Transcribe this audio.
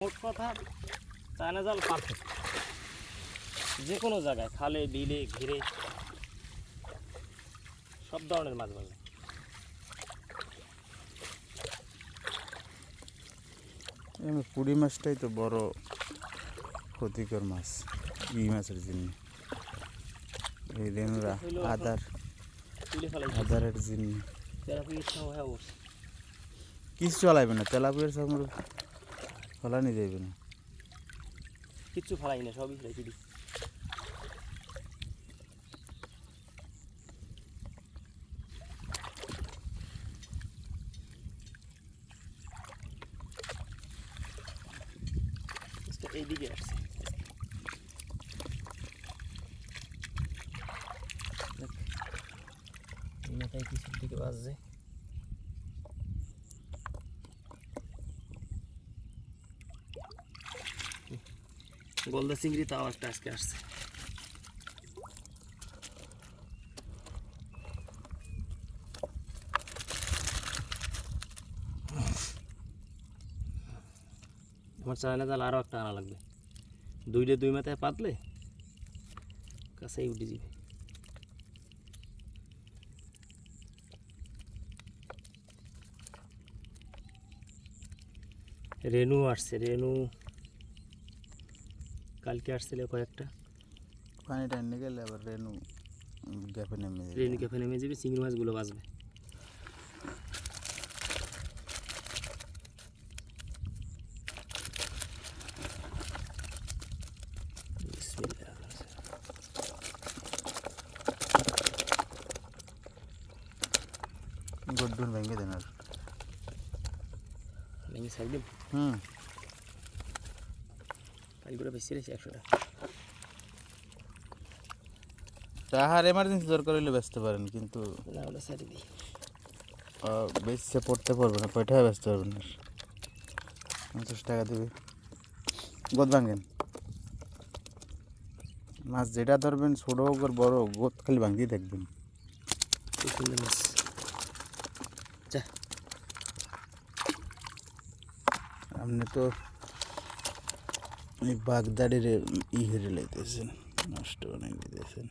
মোট কথা চায়না জাল পারফেক্ট, যে কোনো জায়গায় খালে বিলে ঘিরে সব ধরনের মাছ বাজে। পুঁটি মাছটাই তো বড় ক্ষতিকর মাছ এই মাছের জন্য। এই রেনুরা আদারের জন্য কিছু চলাইবে না, তেলাপুয়ের সামনে ফলানি যাইবে না, কিচ্ছু ফালাই না, সবই রেখে দিই। এইদিকে আসছে, মাথায় কিছুর দিকে বাজছে। গলদা চিংড়ি তাও একটা আজকে আসছে। আমার চায়না জাল আরও একটা আনা লাগবে, দুই মাথায় পাতলে কাছেই উঠে যাবে। রেনু আসছে, রেনু কালকে আসছিল কয়েকটা। পানিটা এনে গেলে আবার রেনু গ্যাপে নেমে যাবে, রেনু গ্যাপে নেমে যাবে, চিংড়ি মাছগুলো বাঁচবে। গড্ডুন ভেঙে দেন আর ভেঙে সাইড দিন। কালগুলো বেশি রয়েছে 100 টাকা। তাহার এমার্জেন্সি দরকার হলে বেচতে পারেন, কিন্তু না ওটা সাইডে দিই, বেচতে পড়তে পারবে না, কয়টায় বেচতে পারবেন না, 50 টাকা দেবে। গোদ ভাঙেন, মাছ যেটা ধরবেন ছোট হোক আর বড় হোক, গোদ খালি ভাঙতেই দেখবেন। মাছ যা, আপনি তো এই বাগদাড়ির ই হেরে লাইতেছেন, নষ্ট বানাই দিতেছেন।